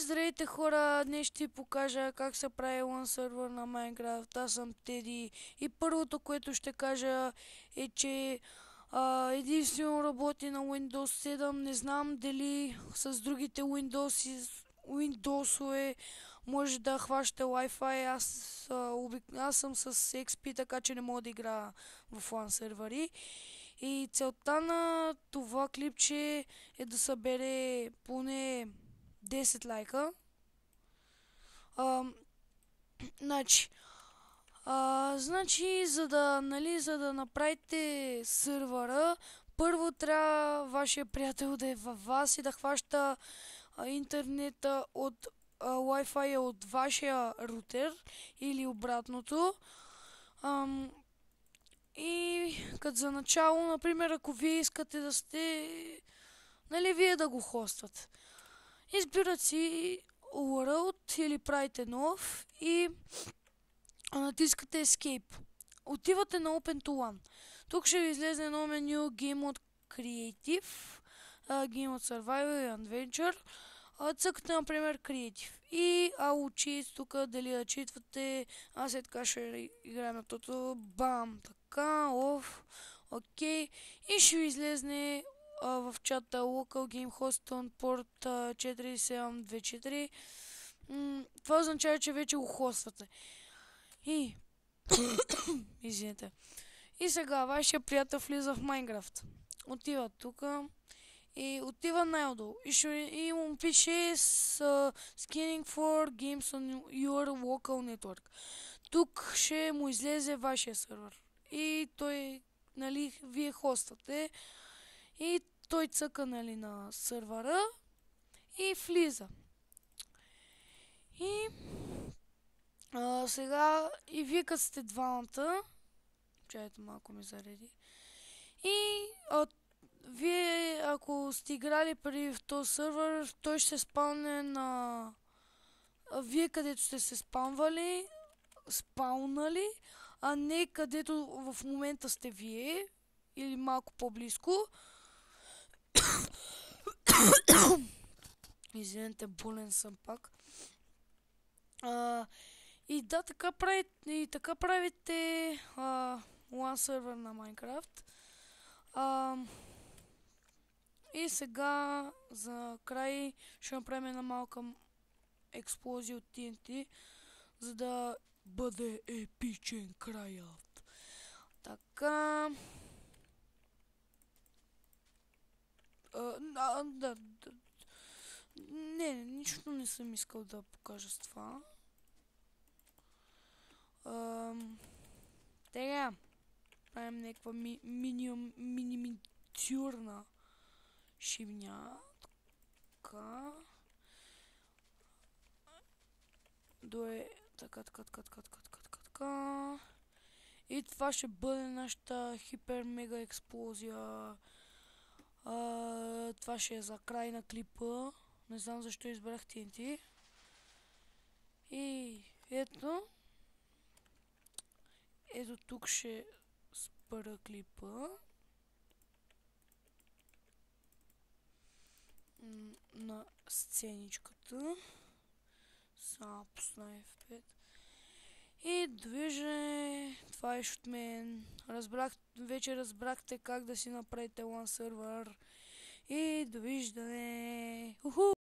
Здравейте хора, днес ще ти покажа как се прави лан сервер на Майнкрафт. Аз съм Теди и първото, което ще кажа е, че единствено работи на Windows 7. Не знам дали с другите Windowsове може да хващате Wi-Fi. Аз съм с XP, така че не мога да играя в LAN сервери. И целта на това клипче е да събере поне 10 лайка. А, значи, за да направите сървъра, първо трябва вашия приятел да е във вас и да хваща интернета от Wi-Fi от вашия рутер или обратното. И като за начало, например, ако вие искате да сте, вие да го хоствате. Избират си World или правите нов и натискате Escape. Отивате на Open to LAN. Тук ще ви излезе едно меню Game Mode Creative, Game Mode Survival и Adventure. Цъкате, например, Creative. И cheat, тук дали да читвате. Аз така ще играем на тото. Бам, така, окей. И ще ви излезне в чата Local Game Host on Port 4724. Това означава, че вече го хоствате. И извинете. И сега вашия приятел влиза в Майнкрафт. Отива тук и отива най-отдолу. И му пише Scanning for Games on your local network. Тук ще му излезе вашия сервер. И той, вие хоствате. И той цъка, на сървъра и влиза. И сега и вие като сте двамата, чайте малко ми зареди, и вие ако сте играли преди в този сървър, той ще се спауне на вие където сте се спаунали, а не където в момента сте вие или малко по-близко. Извинете, болен съм пак. И да, така правите LAN сервер на Майнкрафт. И сега за край ще направим една малка експлозия от TNT, за да бъде епичен краят. Така. Не, нищо не съм искал да покажа с това. Тега, правим някаква миниатюрна шибня. Така. Така. И това ще бъде нашата хипер мега експлозия. Това ще е за край на клипа. Не знам защо избрах TNT. И ето тук ще спра клипа. На сценичката. Само пусна F5. И довиждане. Това е от мен. Вече разбрахте как да си направите LAN сервер. И довиждане.